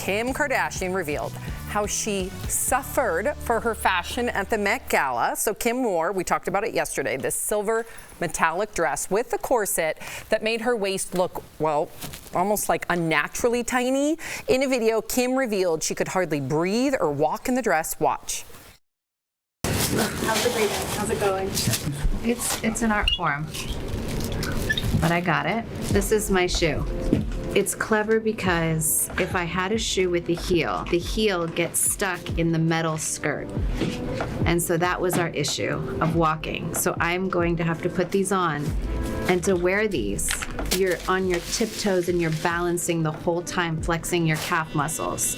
Kim Kardashian revealed how she suffered for her fashion at the Met Gala. So Kim wore, we talked about it yesterday, this silver metallic dress with the corset that made her waist look, well, almost like unnaturally tiny. In a video, Kim revealed she could hardly breathe or walk in the dress. Watch. How's the breathing? How's it going? It's an art form, but I got it. This is my shoe. It's clever because if I had a shoe with the heel gets stuck in the metal skirt. And so that was our issue of walking. So I'm going to have to put these on. And to wear these, you're on your tiptoes and you're balancing the whole time, flexing your calf muscles.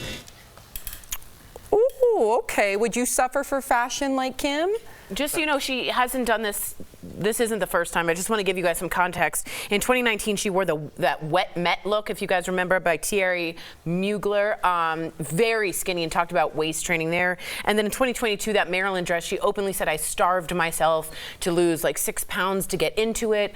Ooh, okay. Would you suffer for fashion like Kim? Just so you know, she hasn't done this. This isn't the first time. I just want to give you guys some context. In 2019, she wore that wet Met look, if you guys remember, by Thierry Mugler. Very skinny, and talked about waist training there. And then in 2022, that Maryland dress, she openly said, I starved myself to lose like 6 pounds to get into it.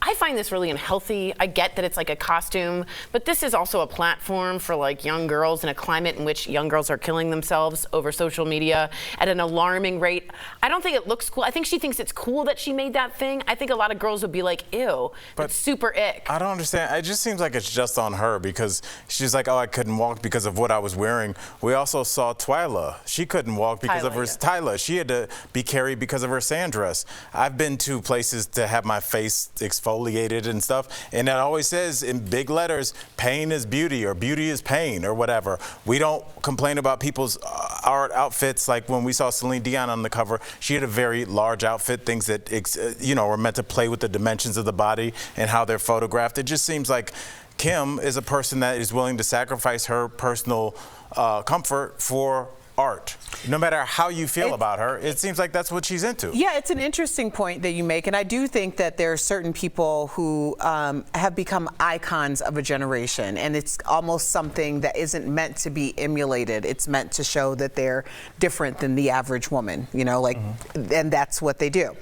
I find this really unhealthy. I get that it's like a costume, but this is also a platform for like young girls in a climate in which young girls are killing themselves over social media at an alarming rate. I don't think it looks cool. I think she thinks it's cool that she made that thing. I think a lot of girls would be like, ew, that's super ick. I don't understand. It just seems like it's just on her because she's like, oh, I couldn't walk because of what I was wearing. We also saw Twyla. She couldn't walk because of her, Tyla. She had to be carried because of her sand dress. I've been to places to have my face exfoliated and stuff, and it always says in big letters, pain is beauty or beauty is pain or whatever. We don't complain about people's art outfits. Like when we saw Celine Dion on the cover, she had a very large outfit, things that were meant to play with the dimensions of the body and how they're photographed. It just seems like Kim is a person that is willing to sacrifice her personal comfort for art. No matter how you feel about her, it seems like that's what she's into. Yeah, it's an interesting point that you make, and I do think that there are certain people who have become icons of a generation, and it's almost something that isn't meant to be emulated. It's meant to show that they're different than the average woman, and that's what they do.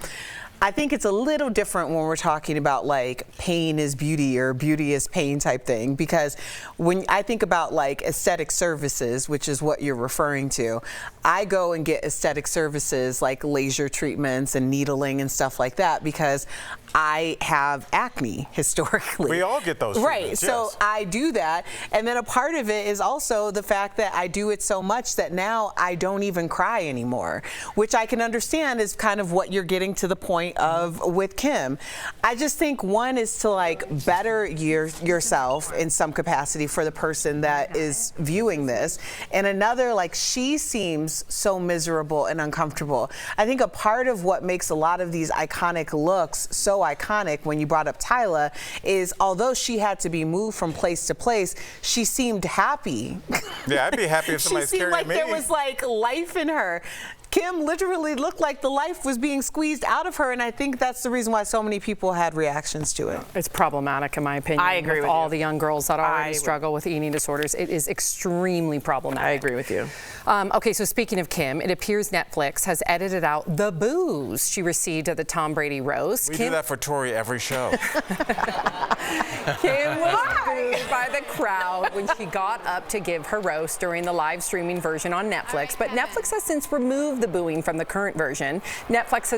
I think it's a little different when we're talking about like pain is beauty or beauty is pain type thing, because when I think about like aesthetic services, which is what you're referring to, I go and get aesthetic services like laser treatments and needling and stuff like that because I have acne historically. We all get those treatments, right? So I do that, and then a part of it is also the fact that I do it so much that now I don't even cry anymore, which I can understand is kind of what you're getting to the point of with Kim. I just think one is to like better yourself in some capacity for the person that is viewing this, and another, like, she seems so miserable and uncomfortable. I think a part of what makes a lot of these iconic looks so iconic, when you brought up Tyla, is although she had to be moved from place to place, she seemed happy. Yeah, I'd be happy if somebody's carrying me. She seemed like there was like life in her. Kim literally looked like the life was being squeezed out of her, and I think that's the reason why so many people had reactions to it. It's problematic, in my opinion. I agree with all the young girls that already struggle with eating disorders. It is extremely problematic. I agree with you. Okay, so speaking of Kim, it appears Netflix has edited out the boos she received at the Tom Brady roast. We do that for Tori every show. Kim was booed by the crowd when she got up to give her roast during the live streaming version on Netflix, but Netflix has since removed the booing from the current version. Netflix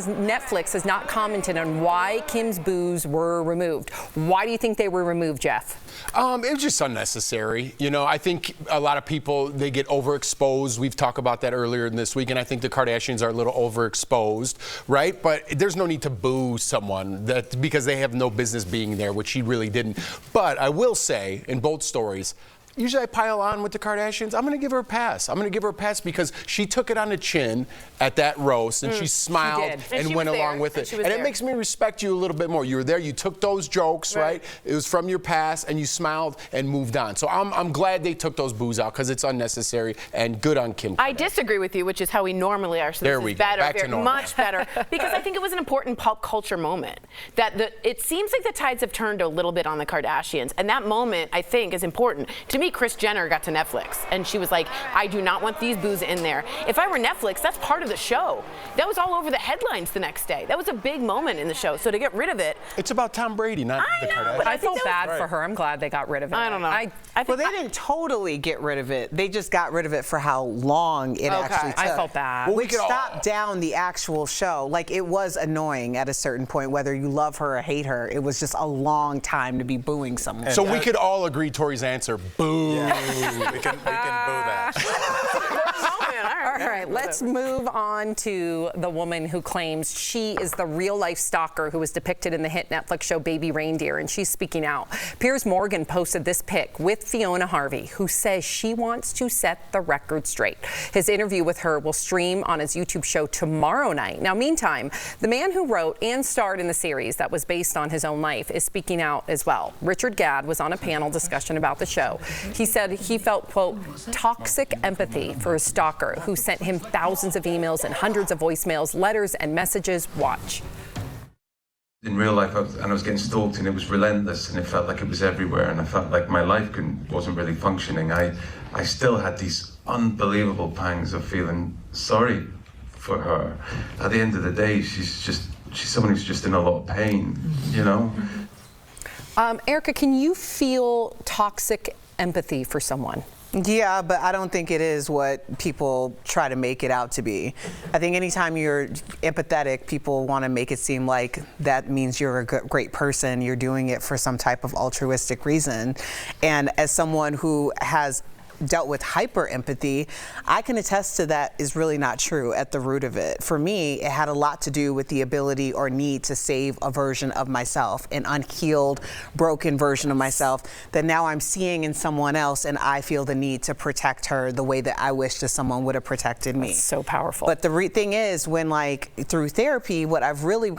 has not commented on why Kim's boos were removed. Why do you think they were removed, Jeff? It was just unnecessary. I think a lot of people, they get overexposed. We've talked about that earlier in this week, and I think the Kardashians are a little overexposed, right? But there's no need to boo someone because they have no business being there, which she really didn't. But I will say, in both stories, usually I pile on with the Kardashians. I'm going to give her a pass. I'm going to give her a pass because she took it on the chin at that roast, and she smiled and went along with it. And it makes me respect you a little bit more. You were there. You took those jokes, right? It was from your past, and you smiled and moved on. So I'm glad they took those boos out because it's unnecessary, and good on Kim Kardashian. I disagree with you, which is how we normally are. So there this we is go. better, Back to normal. much better. Because I think it was an important pop culture moment. It seems like the tides have turned a little bit on the Kardashians, and that moment, I think, is important. To me, Kris Jenner got to Netflix, and she was like, I do not want these boos in there. If I were Netflix, that's part of the show. That was all over the headlines the next day. That was a big moment in the show. So to get rid of it. It's about Tom Brady, not the Kardashians. But I felt bad for her. I'm glad they got rid of it. I don't know. I Well, they didn't totally get rid of it. They just got rid of it for how long it actually took. I felt bad. Well, we Which could all- stopped down the actual show. Like, it was annoying at a certain point, whether you love her or hate her. It was just a long time to be booing someone. So we could all agree Tori's answer. Boo. we can boo that. All right, let's move on to the woman who claims she is the real-life stalker who was depicted in the hit Netflix show Baby Reindeer, and she's speaking out. Piers Morgan posted this pic with Fiona Harvey, who says she wants to set the record straight. His interview with her will stream on his YouTube show tomorrow night. Now, meantime, the man who wrote and starred in the series that was based on his own life is speaking out as well. Richard Gadd was on a panel discussion about the show. He said he felt, quote, toxic empathy for his stalker, who sent him thousands of emails and hundreds of voicemails, letters, and messages. Watch. In real life, I was getting stalked, and it was relentless, and it felt like it was everywhere, and I felt like my life wasn't really functioning. I still had these unbelievable pangs of feeling sorry for her. At the end of the day, she's someone who's just in a lot of pain, you know? Erica, can you feel toxic empathy for someone? Yeah, but I don't think it is what people try to make it out to be. I think anytime you're empathetic, people want to make it seem like that means you're a great person. You're doing it for some type of altruistic reason. And as someone who has dealt with hyper empathy, I can attest to that is really not true at the root of it. For me, it had a lot to do with the ability or need to save a version of myself, an unhealed, broken version of myself that now I'm seeing in someone else, and I feel the need to protect her the way that I wish that someone would have protected me. That's so powerful. But the thing is, when through therapy, what I've really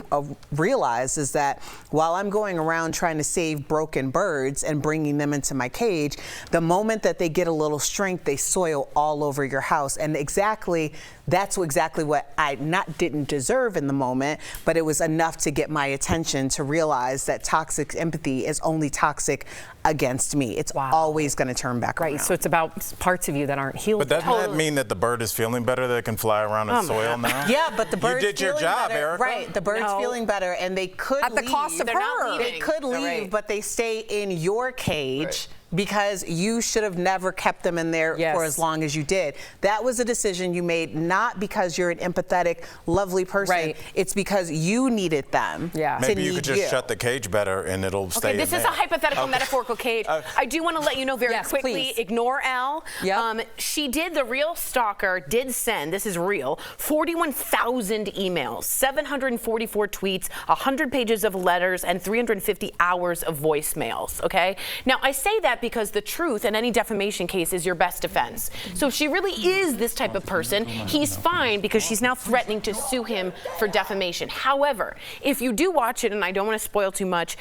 realized is that while I'm going around trying to save broken birds and bringing them into my cage, the moment that they get a little strength, they soil all over your house. And that's exactly what I didn't deserve in the moment, but it was enough to get my attention to realize that toxic empathy is only toxic against me. It's always going to turn back around. Right, so it's about parts of you that aren't healed. But doesn't that mean that the bird is feeling better, that it can fly around in soil now? Yeah, but the bird's You did your feeling job, better. Erica. Right, the bird's feeling better, and they could at the leave. cost of They're not her. leaving. They could leave, but they stay in your cage. Because you should have never kept them in there for as long as you did. That was a decision you made, not because you're an empathetic, lovely person. Right. It's because you needed them. Yeah. Maybe you could just shut the cage better and it'll stay in there. This is a hypothetical, metaphorical cage. I do want to let you know very quickly, please. ignore Al. Yep. She did, the Real Stalker did send, this is real, 41,000 emails, 744 tweets, 100 pages of letters, and 350 hours of voicemails, okay? Now, I say that because the truth in any defamation case is your best defense. So if she really is this type of person, he's fine because she's now threatening to sue him for defamation. However, if you do watch it, and I don't want to spoil too much,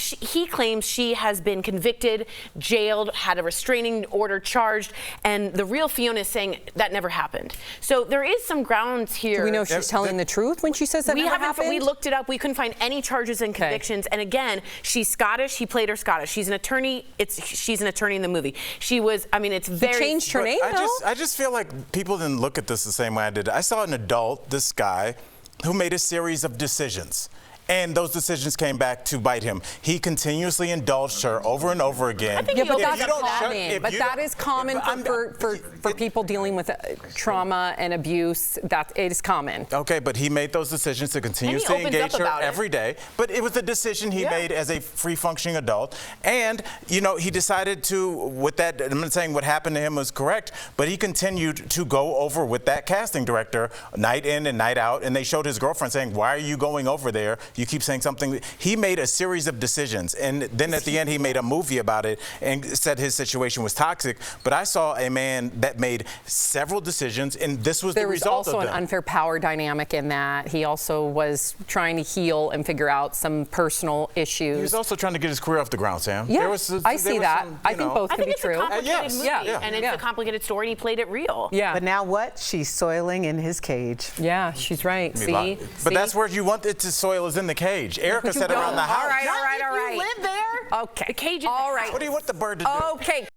he claims she has been convicted, jailed, had a restraining order charged, and the real Fiona is saying that never happened. So there is some grounds here. Do we know if she's telling the truth when she says that never happened? We looked it up. We couldn't find any charges and convictions. And again, she's Scottish. He played her Scottish. She's an attorney. She's an attorney in the movie. She was, I mean, it's very... She changed her name, I just feel like people didn't look at this the same way I did. I saw an adult, this guy, who made a series of decisions. And those decisions came back to bite him. He continuously indulged her over and over again. I think but that's common. But that is common for people dealing with trauma and abuse. That it is common. Okay, but he made those decisions to continuously engage her every day. But it was a decision he made as a free-functioning adult. And, you know, he decided to, with that, I'm not saying what happened to him was correct, but he continued to go over with that casting director night in and night out. And they showed his girlfriend saying, why are you going over there? You keep saying something. He made a series of decisions, and then at the end he made a movie about it and said his situation was toxic. But I saw a man that made several decisions, and this was the result of them. There was also an unfair power dynamic in that. He also was trying to heal and figure out some personal issues. He was also trying to get his career off the ground, Sam. Yeah, I see that. I think both can be true. I think it's a complicated movie, and it's a complicated story, and he played it real. Yeah. But now what? She's soiling in his cage. Yeah, she's right. See? But that's where you want it to soil, is in the cage. Erica said around the house. All right. You live there? Okay. The cage is all right. What do you want the bird to do? Okay.